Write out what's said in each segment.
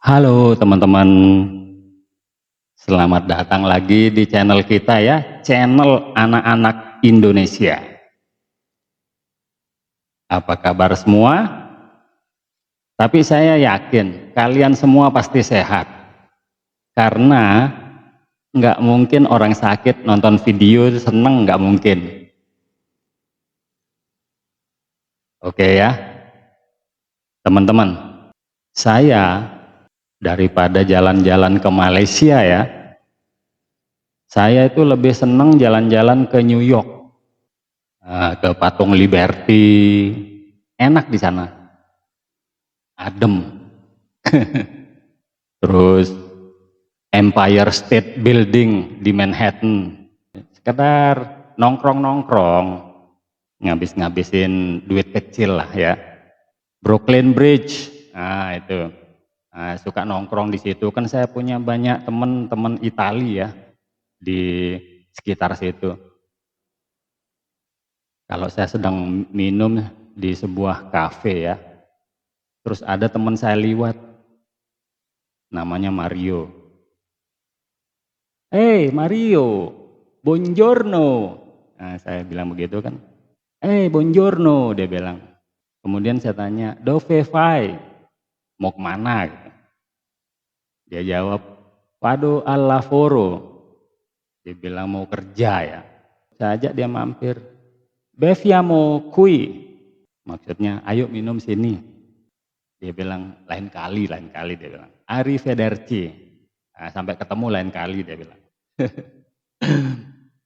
Halo teman-teman, selamat datang lagi di channel kita ya, channel anak-anak Indonesia. Apa kabar semua? Tapi saya yakin kalian semua pasti sehat, karena nggak mungkin orang sakit nonton video seneng, nggak mungkin. Oke ya, teman-teman, saya daripada jalan-jalan ke Malaysia ya, saya itu lebih seneng jalan-jalan ke New York. Ke Patung Liberty, enak di sana, adem. Terus Empire State Building di Manhattan, sekedar nongkrong-nongkrong, ngabis-ngabisin duit kecil lah ya. Brooklyn Bridge, nah itu, suka nongkrong di situ. Kan saya punya banyak teman-teman Itali ya di sekitar situ. Kalau saya sedang minum di sebuah kafe ya, terus ada teman saya liwat, namanya Mario. "Hey Mario, buongiorno." Nah, saya bilang begitu kan. "Hey buongiorno," dia bilang. Kemudian saya tanya, "Dove vai?" Mau kemana? Gitu. Dia jawab, "Vado al lavoro." Dia bilang mau kerja ya. Saya ajak dia mampir. "Beviamo qui." Maksudnya, ayo minum sini. Dia bilang, lain kali dia bilang. "Arrivederci." Nah, sampai ketemu lain kali dia bilang.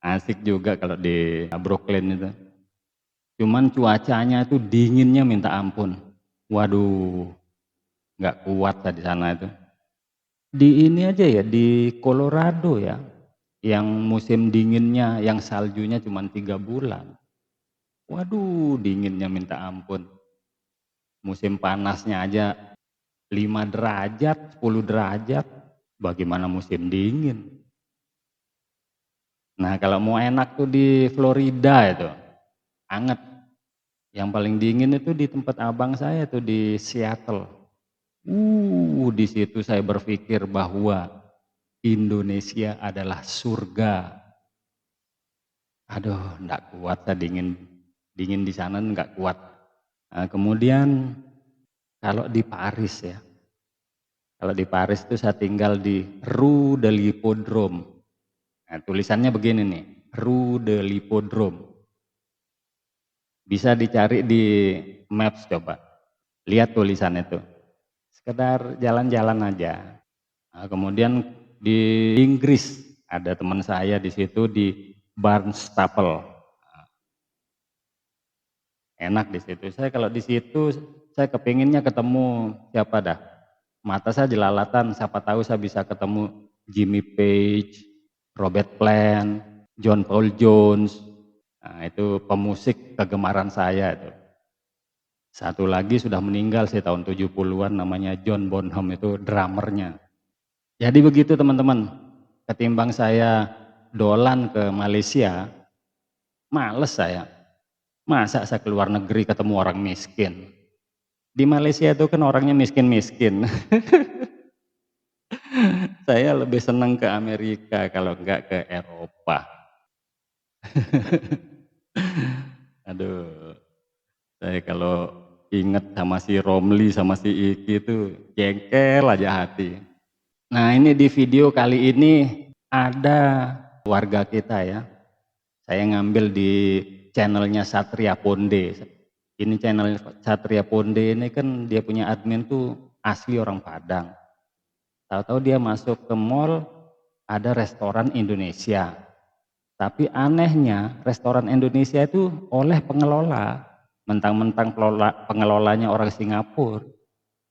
Asik juga kalau di Brooklyn itu. Cuman cuacanya itu dinginnya minta ampun. Waduh, nggak kuat saya di sana itu. Di ini aja ya, di Colorado ya, yang musim dinginnya, yang saljunya cuma 3 bulan. Waduh, dinginnya minta ampun. Musim panasnya aja 5 derajat, 10 derajat. Bagaimana musim dingin? Nah, kalau mau enak tuh di Florida itu, anget. Yang paling dingin itu di tempat abang saya tuh di Seattle. Di situ saya berpikir bahwa Indonesia adalah surga. Aduh, enggak kuat saya dingin di sana enggak kuat. Nah, kemudian kalau di Paris ya, kalau di Paris itu saya tinggal di Rue de l'Hippodrome. Nah, tulisannya begini nih, Rue de l'Hippodrome. Bisa dicari di Maps coba, lihat tulisan itu. Sekedar jalan-jalan aja. Nah, kemudian di Inggris ada teman saya di situ di Barnstaple. Enak di situ. Saya kalau di situ saya kepinginnya ketemu siapa dah. Mata saya jelalatan, siapa tahu saya bisa ketemu Jimmy Page, Robert Plant, John Paul Jones. Nah, itu pemusik kegemaran saya itu. Satu lagi sudah meninggal sih tahun 70-an, namanya John Bonham, itu drummernya. Jadi begitu teman-teman, ketimbang saya dolan ke Malaysia, males saya. Masa saya keluar negeri ketemu orang miskin. Di Malaysia itu kan orangnya miskin-miskin. Saya lebih senang ke Amerika kalau enggak ke Eropa. Aduh, saya kalau inget sama si Romli sama si Iki itu jengkel aja hati. Nah, ini di video kali ini ada warga kita ya. Saya ngambil di channelnya Satria Ponde. Ini channel Satria Ponde ini kan dia punya admin tuh asli orang Padang. Tahu-tahu dia masuk ke mall, ada restoran Indonesia. Tapi anehnya restoran Indonesia itu oleh pengelola. Mentang-mentang pengelolanya orang Singapura,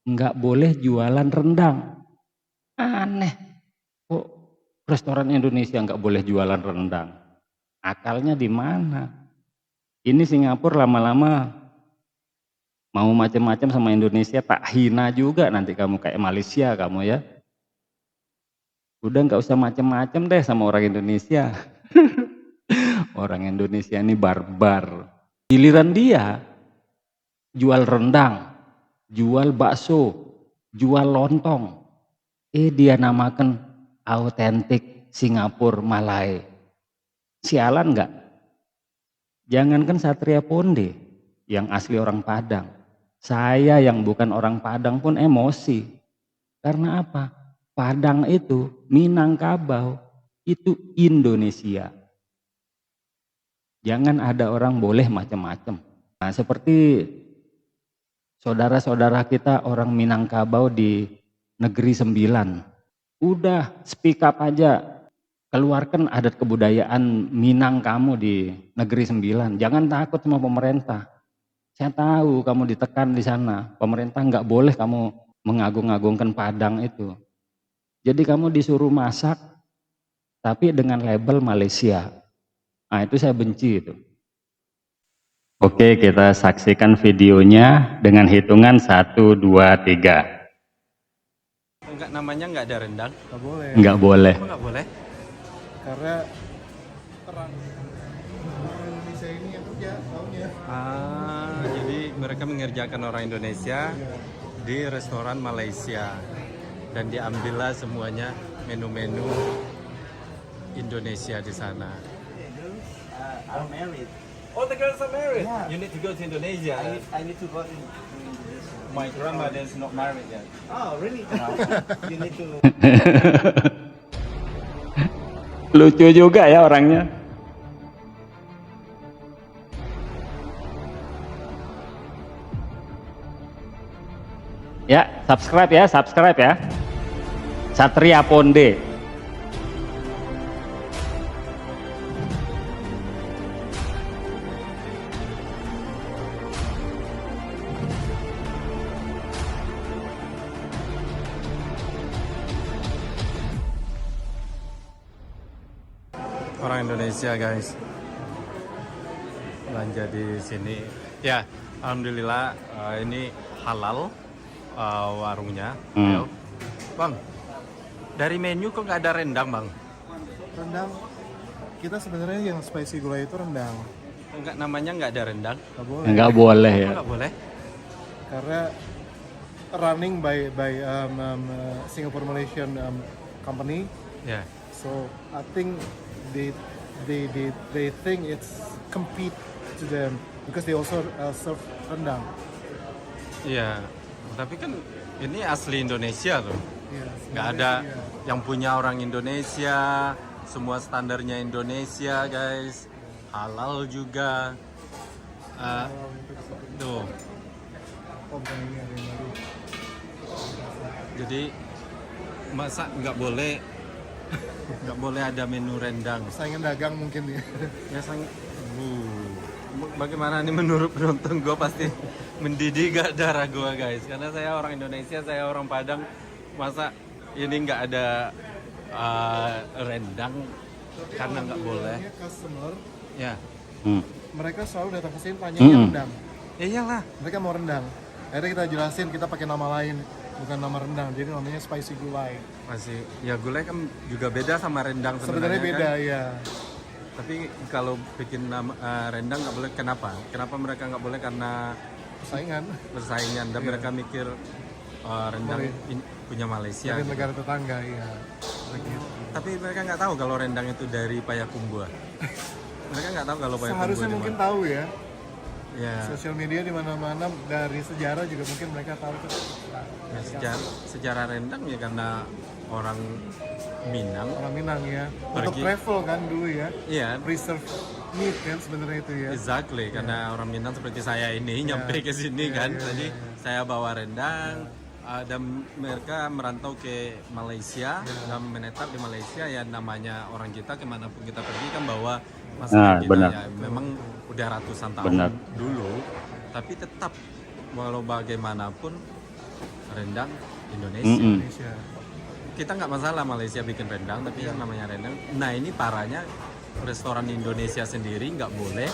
nggak boleh jualan rendang. Aneh, kok restoran Indonesia nggak boleh jualan rendang? Akalnya di mana? Ini Singapura lama-lama mau macam-macam sama Indonesia, tak hina juga nanti kamu kayak Malaysia kamu ya. Udah nggak usah macam-macam deh sama orang Indonesia. Orang Indonesia ini barbar. Giliran dia jual rendang, jual bakso, jual lontong. Dia namakan autentik Singapura Malai. Sialan nggak? Jangankan Satria Ponde yang asli orang Padang. Saya yang bukan orang Padang pun emosi. Karena apa? Padang itu, Minangkabau, itu Indonesia. Jangan ada orang boleh macam-macam. Nah, seperti saudara-saudara kita orang Minangkabau di Negeri Sembilan. Udah speak up aja. Keluarkan adat kebudayaan Minang kamu di Negeri Sembilan. Jangan takut sama pemerintah. Saya tahu kamu ditekan di sana. Pemerintah nggak boleh kamu mengagung-agungkan Padang itu. Jadi kamu disuruh masak, tapi dengan label Malaysia. Nah itu saya benci itu. Oke, kita saksikan videonya dengan hitungan 1, 2, 3. Enggak, namanya nggak ada rendang. Nggak boleh. Nggak boleh. Kenapa nggak boleh? Karena orang Indonesia ini yang kerja, taunya. Jadi mereka mengerjakan orang Indonesia di restoran Malaysia dan diambillah semuanya menu-menu Indonesia di sana. I'm married. Oh, the girls are married. Yeah. You need to go to Indonesia. I need to go in. My grandmother is not married yet. Oh, really? You need to. Lucu juga ya orangnya. Ya, subscribe ya. Satria Ponde. Orang Indonesia, guys, belanja di sini. Ya, alhamdulillah ini halal warungnya. Ayo. Bang, dari menu kok nggak ada rendang, Bang? Rendang, kita sebenarnya yang spicy gulai itu rendang. Enggak, namanya nggak ada rendang. Nggak boleh. Nggak boleh ya. Nggak boleh. Karena running by Singapore Malaysian company. Ya. So I think they think it's compete to them because they also serve rendang. Iya. Tapi kan ini asli Indonesia tuh. Yeah, Nggak ada yang punya orang Indonesia. Semua standarnya Indonesia, guys. Halal juga. Tuh. Jadi masa nggak boleh ada menu rendang? Saingan dagang mungkin ya. Ya bagaimana nih menurut penonton gue pasti mendidih gak darah gue, guys, karena saya orang Indonesia, saya orang Padang, masa ini nggak ada rendang karena nggak boleh. Customer, Ya. mereka selalu datang ke sini tanyanya rendang. Ya iyalah. Mereka mau rendang. Akhirnya kita jelasin kita pakai nama lain, bukan nama rendang. Jadi namanya spicy gulai. Masih ya, gulai kan juga beda sama rendang Sebenarnya beda kan? ya. Tapi kalau bikin nama rendang nggak boleh, kenapa? Kenapa mereka nggak boleh? Karena Saingan persaingan dan mereka mikir rendang punya Malaysia. dari Gitu. negara tetangga ya. Begitu. Tapi mereka nggak tahu kalau rendang itu dari Payakumbuh. Mereka nggak tahu kalau Payakumbuh Seharusnya di mungkin mana. tahu ya. Ya, Sosial media di mana-mana dari sejarah juga mungkin mereka tahu tuh. ya sejarah rendang ya karena orang Minang. Orang Minang ya. Untuk Pergi. travel kan dulu ya. Iya, Preserve meat kan sebenarnya itu ya. exactly, karena orang Minang seperti saya ini nyampe ke sini kan. Jadi saya bawa rendang dan mereka merantau ke Malaysia dan menetap di Malaysia, ya namanya orang kita kemanapun kita pergi kan bawa masakan kita benar. ya. Memang udah ratusan tahun Benar. dulu, tapi tetap walau bagaimanapun rendang Indonesia. Indonesia. Kita nggak masalah Malaysia bikin rendang, tapi yang namanya rendang. Nah ini parahnya, restoran Indonesia sendiri nggak boleh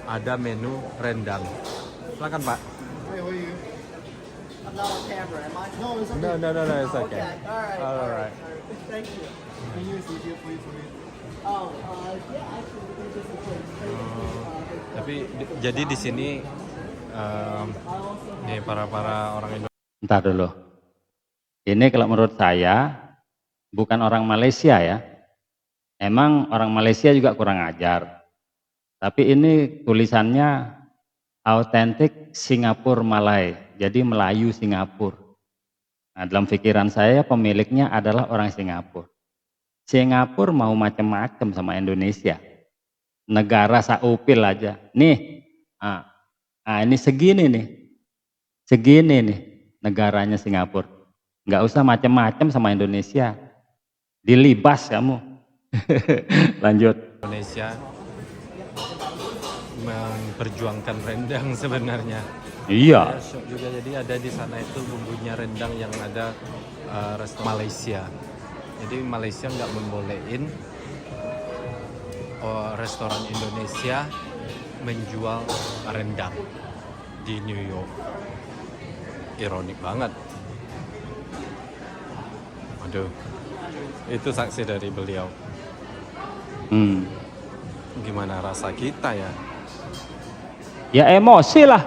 ada menu rendang. Silakan Pak. Hey, how are you? I'm not on camera, am I? No, it's okay. No, it's Okay. All right. Thank you. Can you see it, please, for me? Oh, yeah, actually, we can just replace. Tapi jadi di sini nih para orang Indonesia. Entar dulu. Ini kalau menurut saya bukan orang Malaysia ya. Emang orang Malaysia juga kurang ajar. Tapi ini tulisannya autentik Singapura Malay. Jadi Melayu Singapura. Nah, dalam pikiran saya pemiliknya adalah orang Singapura. Singapura mau macam-macam sama Indonesia. Negara saupil aja. Nih, ini segini nih. Segini nih negaranya Singapura. Nggak usah macam-macam sama Indonesia. Dilibas kamu. Lanjut. Indonesia memperjuangkan rendang sebenarnya. Iya. Saya shock juga, jadi ada di sana itu bumbunya rendang yang ada restoran Malaysia. Jadi Malaysia nggak membolehin restoran Indonesia menjual rendang di New York. Ironik banget. Aduh, itu saksi dari beliau. Gimana rasa kita ya? Ya emosi lah.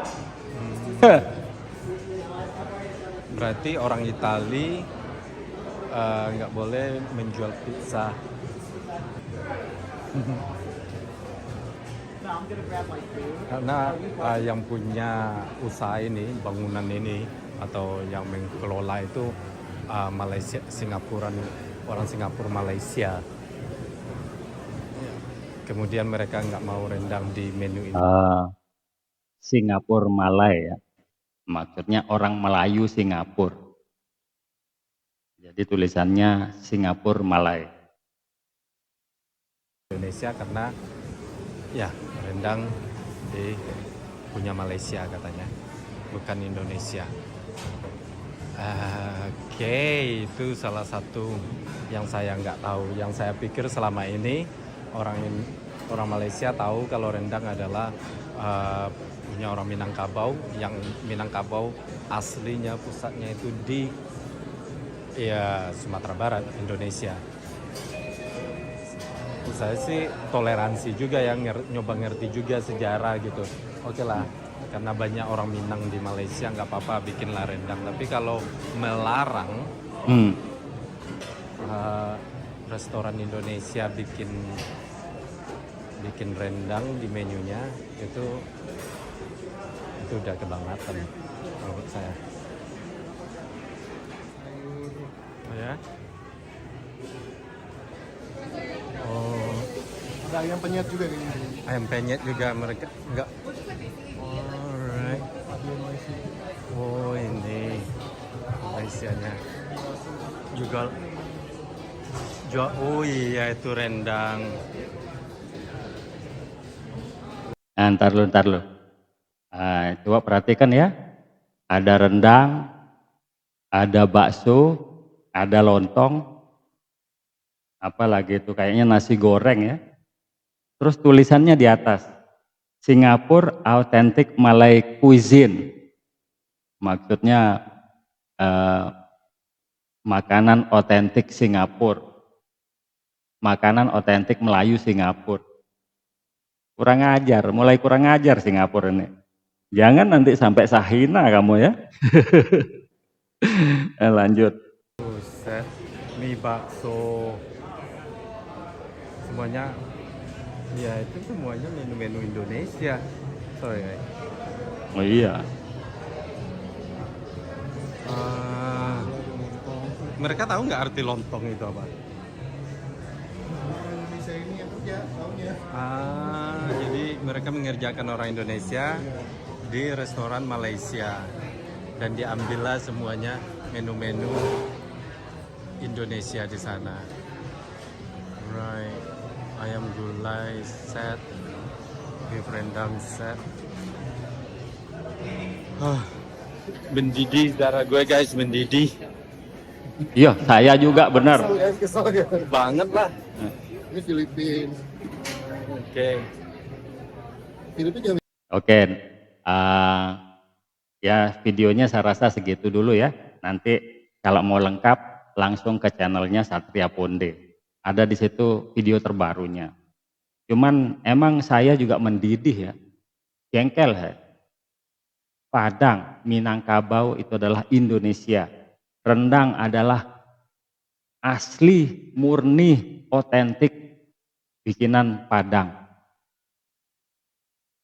Berarti orang Itali nggak boleh menjual pizza. Karena yang punya usaha ini, bangunan ini, atau yang mengelola itu Malaysia, orang Singapura Malaysia. Kemudian mereka nggak mau rendang di menu ini. Singapura Malay ya. Maksudnya orang Melayu Singapura. Jadi tulisannya Singapura Malay. Indonesia karena ya rendang punya Malaysia katanya, bukan Indonesia. Oke, itu salah satu yang saya nggak tahu. Yang saya pikir selama ini orang Malaysia tahu kalau rendang adalah punya orang Minangkabau, yang Minangkabau aslinya pusatnya itu di Sumatera Barat, Indonesia. Saya sih toleransi juga, yang nyoba ngerti juga sejarah gitu. Oke lah, karena banyak orang Minang di Malaysia, nggak apa-apa bikinlah rendang. Tapi kalau melarang restoran Indonesia bikin rendang di menunya, itu udah kebangetan menurut saya. Oh ya? Oh, Ada ayam penyet juga kayaknya. ayam penyet juga mereka enggak. Alright. Oh, ini Malaysianya juga. Oh iya, itu rendang. Nah, ntar lu. Coba perhatikan ya. Ada rendang, ada bakso, ada lontong, apalagi itu kayaknya nasi goreng ya. Terus tulisannya di atas, Singapore Authentic Malay Cuisine. Maksudnya makanan otentik Singapura. Makanan otentik Melayu Singapura. Mulai kurang ajar Singapura ini. Jangan nanti sampai sahina kamu ya. Lanjut. Buset, mie bakso. Semuanya, ya itu semuanya menu-menu Indonesia. Sorry. Oh iya. Mereka tahu nggak arti lontong itu apa? Indonesia ini yang kerja, taunya. Jadi mereka mengerjakan orang Indonesia di restoran Malaysia, dan diambillah semuanya menu-menu Indonesia di sana. Right, ayam gulai set, beef rendang set. Mendidih darah gue guys, mendidih Iya, saya juga benar. Kesel ya. banget lah. Ini Filipina. Oke. Filipina Oke. Ya videonya saya rasa segitu dulu ya. Nanti kalau mau lengkap langsung ke channelnya Satria Ponde. Ada di situ video terbarunya. Cuman emang saya juga mendidih ya. Jengkel ya. Padang, Minangkabau itu adalah Indonesia. Rendang adalah asli, murni, otentik bikinan Padang.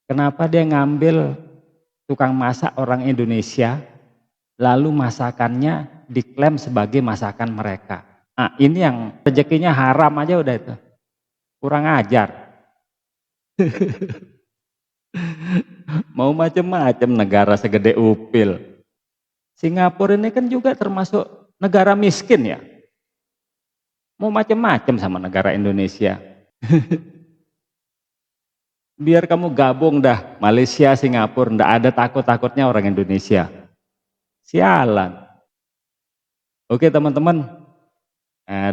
Kenapa dia ngambil tukang masak orang Indonesia, lalu masakannya diklaim sebagai masakan mereka. Nah, ini yang rezekinya haram aja udah itu. Kurang ajar. Mau macam-macam negara segede Upil. Singapura ini kan juga termasuk negara miskin ya. Mau macam-macam sama negara Indonesia. Biar kamu gabung dah, Malaysia, Singapura, ndak ada takut-takutnya orang Indonesia. Sialan. Oke teman-teman,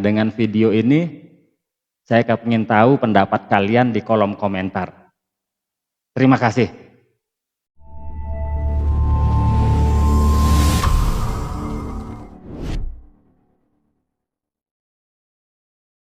dengan video ini saya ingin tahu pendapat kalian di kolom komentar. Terima kasih.